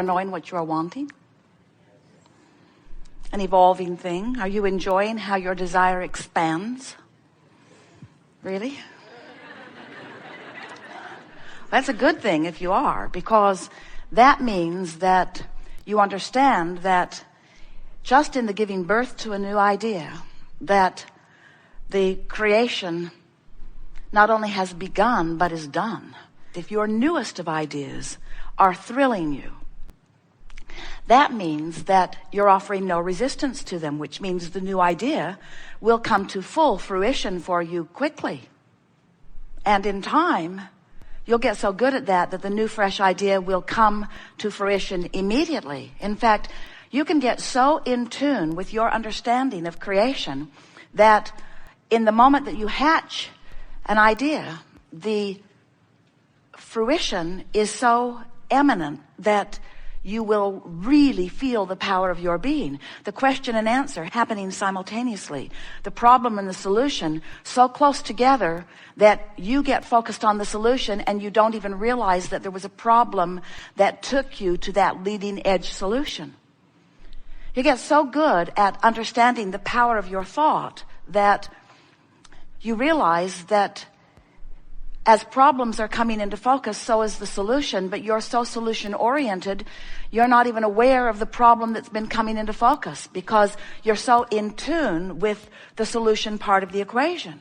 knowing what you are wanting? An evolving thing? Are you enjoying how your desire expands? Really? That's a good thing if you are, because that means that you understand that just in the giving birth to a new idea, that the creation not only has begun, but is done. If your newest of ideas are thrilling you, that means that you're offering no resistance to them, which means the new idea will come to full fruition for you quickly. And in time, you'll get so good at that the new fresh idea will come to fruition immediately. In fact, you can get so in tune with your understanding of creation that in the moment that you hatch an idea, the fruition is so eminent that you will really feel the power of your being. The question and answer happening simultaneously. The problem and the solution so close together that you get focused on the solution and you don't even realize that there was a problem that took you to that leading edge solution. You get so good at understanding the power of your thought that you realize that as problems are coming into focus, so is the solution, but you're so solution oriented, you're not even aware of the problem that's been coming into focus because you're so in tune with the solution part of the equation.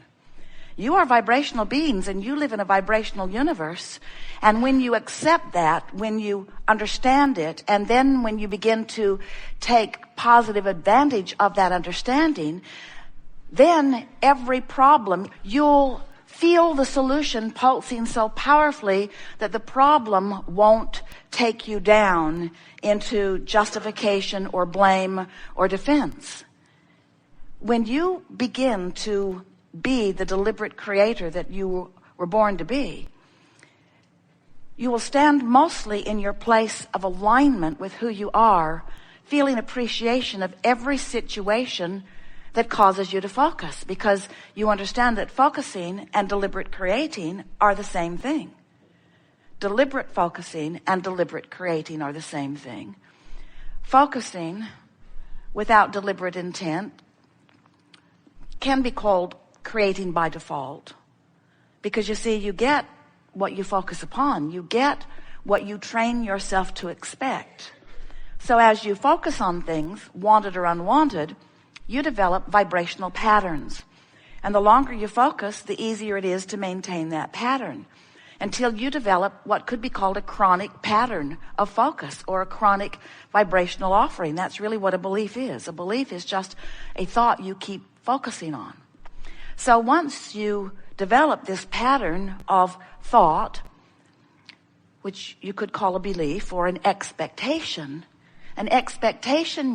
You are vibrational beings and you live in a vibrational universe. And when you accept that, when you understand it, and then when you begin to take positive advantage of that understanding, then every problem, you'll feel the solution pulsing so powerfully that the problem won't take you down into justification or blame or defense. When you begin to be the deliberate creator that you were born to be, you will stand mostly in your place of alignment with who you are, feeling appreciation of every situation that causes you to focus, because you understand that focusing and deliberate creating are the same thing. Deliberate focusing and deliberate creating are the same thing. Focusing without deliberate intent can be called creating by default, because you see, you get what you focus upon. You get what you train yourself to expect. So as you focus on things, wanted or unwanted, you develop vibrational patterns. And the longer you focus, the easier it is to maintain that pattern until you develop what could be called a chronic pattern of focus or a chronic vibrational offering. That's really what a belief is. A belief is just a thought you keep focusing on. So once you develop this pattern of thought, which you could call a belief or an expectation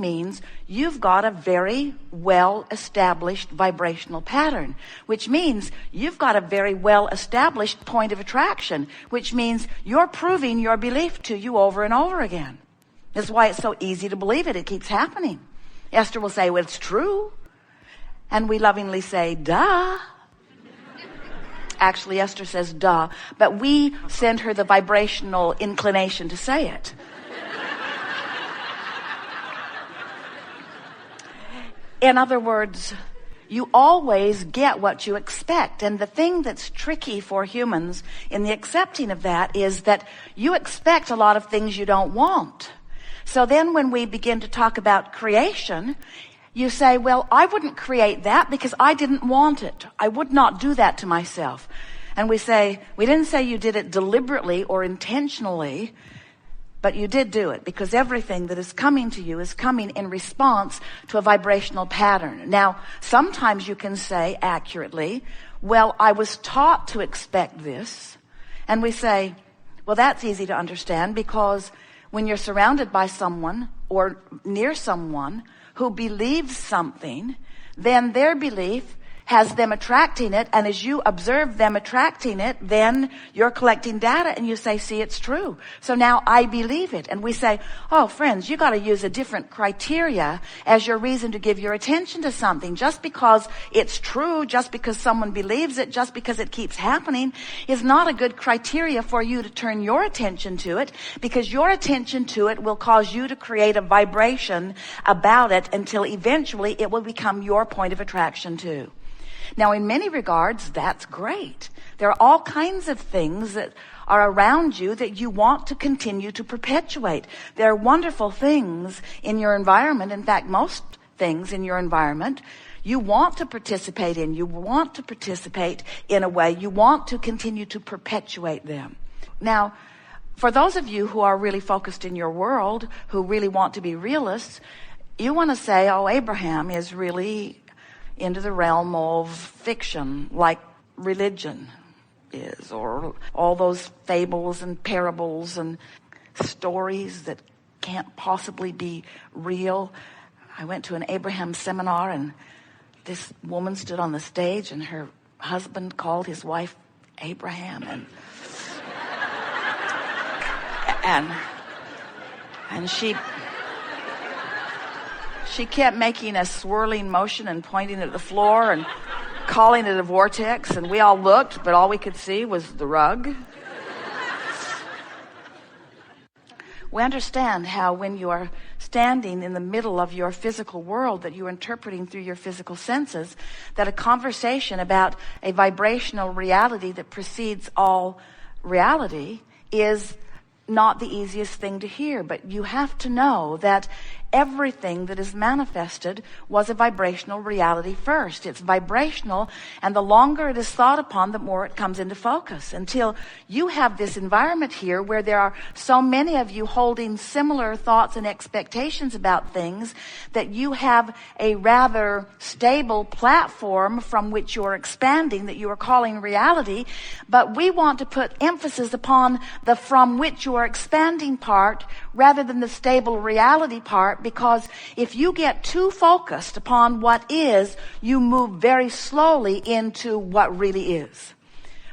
means you've got a very well-established vibrational pattern, which means you've got a very well-established point of attraction, which means you're proving your belief to you over and over again. That's why it's so easy to believe it. It keeps happening. Esther will say, well, it's true. And we lovingly say, duh. Actually, Esther says, duh. But we send her the vibrational inclination to say it. In other words, you always get what you expect. And the thing that's tricky for humans in the accepting of that is that you expect a lot of things you don't want. So then when we begin to talk about creation, you say, well, I wouldn't create that because I didn't want it. I would not do that to myself. And we say, we didn't say you did it deliberately or intentionally, but you did do it because everything that is coming to you is coming in response to a vibrational pattern. Now, sometimes you can say accurately, well, I was taught to expect this. And we say, well, that's easy to understand because when you're surrounded by someone or near someone who believes something, then their belief has them attracting it, and as you observe them attracting it, then you're collecting data and you say, see, it's true. So now I believe it. And we say, oh, friends, you got to use a different criteria as your reason to give your attention to something. Just because it's true, just because someone believes it, just because it keeps happening is not a good criteria for you to turn your attention to it, because your attention to it will cause you to create a vibration about it until eventually it will become your point of attraction too. Now, in many regards, that's great. There are all kinds of things that are around you that you want to continue to perpetuate. There are wonderful things in your environment. In fact, most things in your environment you want to participate in. You want to participate in a way. You want to continue to perpetuate them. Now, for those of you who are really focused in your world, who really want to be realists, you want to say, oh, Abraham is really into the realm of fiction, like religion is, or all those fables and parables and stories that can't possibly be real. I went to an Abraham seminar, and this woman stood on the stage, and her husband called his wife Abraham, and she kept making a swirling motion and pointing at the floor and calling it a vortex, and we all looked, but all we could see was the rug. We understand how when you are standing in the middle of your physical world that you're interpreting through your physical senses, that a conversation about a vibrational reality that precedes all reality is not the easiest thing to hear. But you have to know that everything that is manifested was a vibrational reality first. It's vibrational, and the longer it is thought upon, the more it comes into focus, until you have this environment here where there are so many of you holding similar thoughts and expectations about things that you have a rather stable platform from which you're expanding, that you are calling reality. But we want to put emphasis upon the from which you are expanding part rather than the stable reality part, because if you get too focused upon what is, you move very slowly into what really is.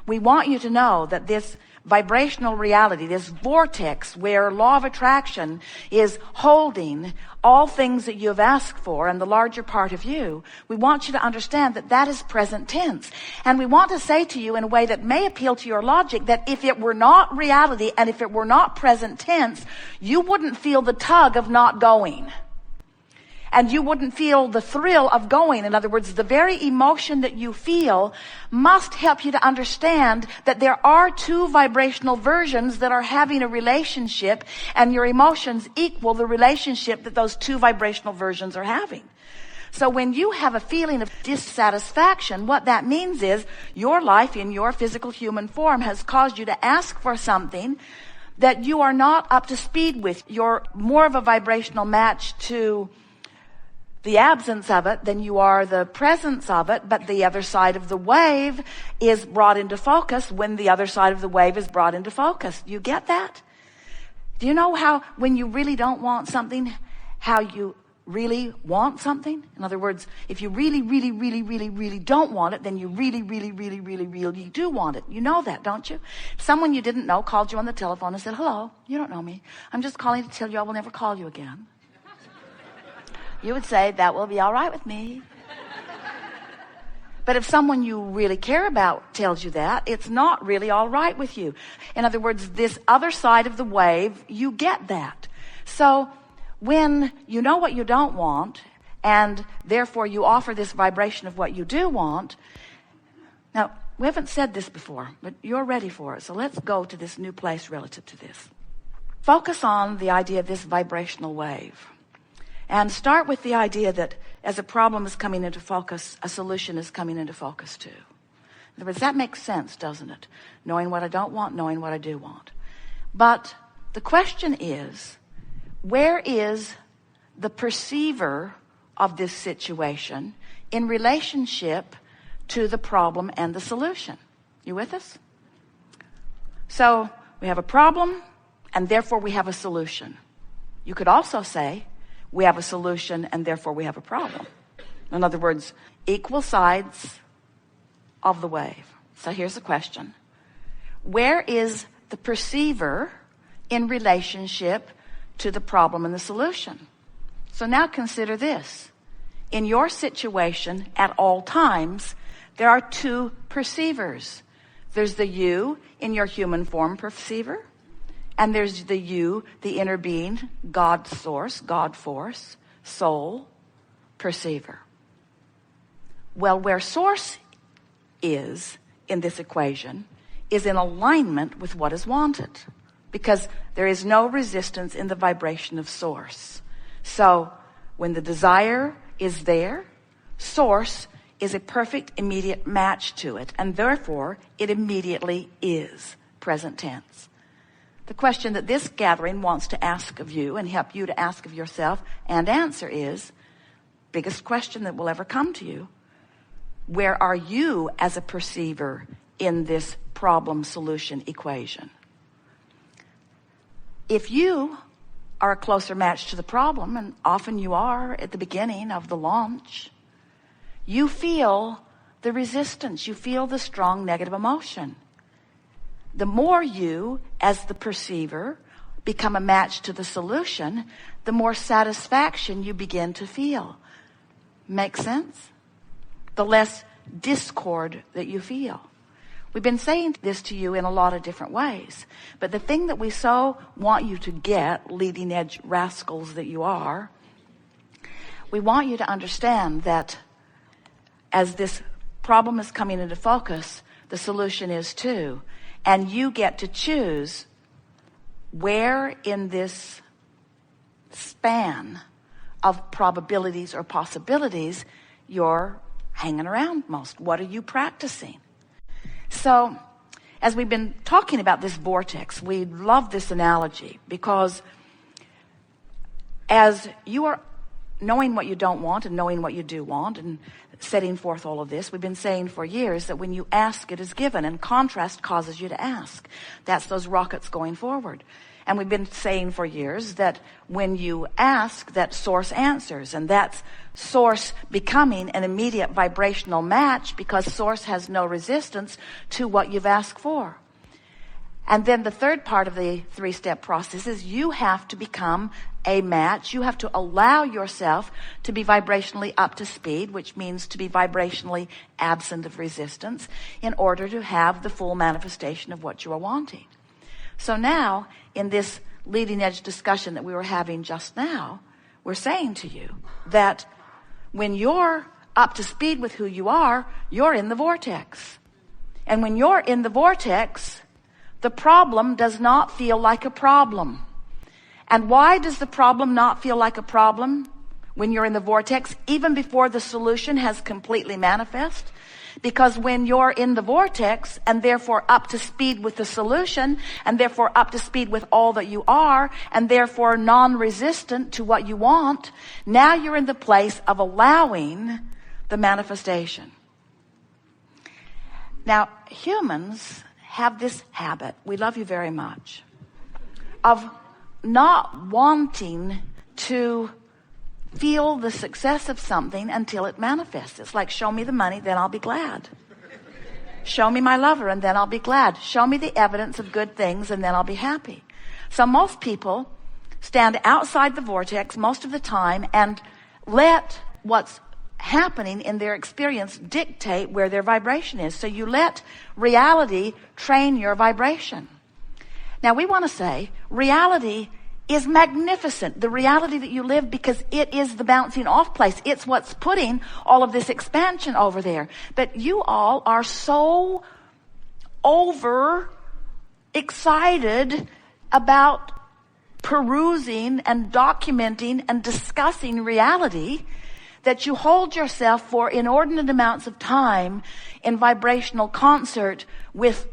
We want you to know that this vibrational reality, this vortex where law of attraction is holding all things that you have asked for and the larger part of you, we want you to understand that that is present tense. And we want to say to you in a way that may appeal to your logic that if it were not reality and if it were not present tense, you wouldn't feel the tug of not going. And you wouldn't feel the thrill of going. In other words, the very emotion that you feel must help you to understand that there are two vibrational versions that are having a relationship, and your emotions equal the relationship that those two vibrational versions are having. So when you have a feeling of dissatisfaction, what that means is your life in your physical human form has caused you to ask for something that you are not up to speed with. You're more of a vibrational match to the absence of it than you are the presence of it, but the other side of the wave is brought into focus when the other side of the wave is brought into focus. You get that? Do you know how when you really don't want something, how you really want something? In other words, if you really, really, really, really, really don't want it, then you really, really, really, really, really do want it. You know that, don't you? If someone you didn't know called you on the telephone and said, hello, you don't know me. I'm just calling to tell you I will never call you again. You would say, that will be all right with me. But if someone you really care about tells you that, it's not really all right with you. In other words, this other side of the wave, you get that. So when you know what you don't want, and therefore you offer this vibration of what you do want. Now, we haven't said this before, but you're ready for it. So let's go to this new place relative to this. Focus on the idea of this vibrational wave. And start with the idea that as a problem is coming into focus, a solution is coming into focus too. In other words, that makes sense, doesn't it? Knowing what I don't want, knowing what I do want. But the question is, where is the perceiver of this situation in relationship to the problem and the solution? You with us? So we have a problem, and therefore we have a solution. You could also say, we have a solution, and therefore we have a problem. In other words, equal sides of the wave. So here's the question. Where is the perceiver in relationship to the problem and the solution? So now consider this. In your situation, at all times, there are two perceivers. There's the you in your human form perceiver, and there's the you, the inner being, God source, God force, soul perceiver. Well, where source is in this equation is in alignment with what is wanted, because there is no resistance in the vibration of source. So when the desire is there, source is a perfect immediate match to it, and therefore it immediately is, present tense. The question that this gathering wants to ask of you and help you to ask of yourself and answer is, biggest question that will ever come to you, where are you as a perceiver in this problem solution equation? If you are a closer match to the problem, and often you are at the beginning of the launch, you feel the resistance, you feel the strong negative emotion. The more you, as the perceiver, become a match to the solution, the more satisfaction you begin to feel. Make sense? The less discord that you feel. We've been saying this to you in a lot of different ways, but the thing that we so want you to get, leading edge rascals that you are, we want you to understand that as this problem is coming into focus, the solution is too, and you get to choose where in this span of probabilities or possibilities you're hanging around most. What are you practicing? So, as we've been talking about this vortex, we love this analogy because as you are knowing what you don't want and knowing what you do want and setting forth all of this, we've been saying for years that when you ask, it is given, and contrast causes you to ask. That's those rockets going forward. And we've been saying for years that when you ask, that source answers, and that's source becoming an immediate vibrational match because source has no resistance to what you've asked for. And then the third part of the three-step process is you have to become a match. You have to allow yourself to be vibrationally up to speed, which means to be vibrationally absent of resistance, in order to have the full manifestation of what you are wanting. So now, in this leading edge discussion that we were having just now, we're saying to you that when you're up to speed with who you are, you're in the vortex. And when you're in the vortex, the problem does not feel like a problem. And why does the problem not feel like a problem when you're in the vortex, even before the solution has completely manifest? Because when you're in the vortex and therefore up to speed with the solution and therefore up to speed with all that you are and therefore non-resistant to what you want, now you're in the place of allowing the manifestation. Now, humans have this habit, we love you very much, of not wanting to feel the success of something until it manifests. It's like, show me the money, then I'll be glad. Show me my lover, and then I'll be glad. Show me the evidence of good things, and then I'll be happy. So most people stand outside the vortex most of the time and let what's happening in their experience dictate where their vibration is. So you let reality train your vibration. Now we want to say reality is magnificent, the reality that you live, because it is the bouncing off place. It's what's putting all of this expansion over there. But you all are so over excited about perusing and documenting and discussing reality that you hold yourself for inordinate amounts of time in vibrational concert with,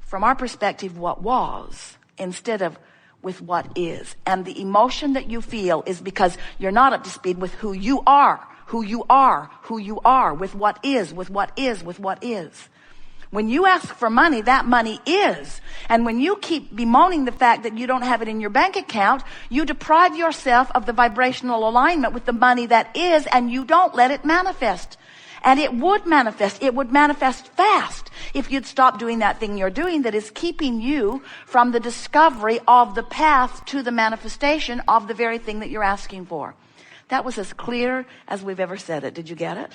from our perspective, what was, instead of with what is. And the emotion that you feel is because you're not up to speed with who you are, with what is, with what is. When you ask for money, that money is. And when you keep bemoaning the fact that you don't have it in your bank account, you deprive yourself of the vibrational alignment with the money that is, and you don't let it manifest. And it would manifest. It would manifest fast if you'd stop doing that thing you're doing that is keeping you from the discovery of the path to the manifestation of the very thing that you're asking for. That was as clear as we've ever said it. Did you get it?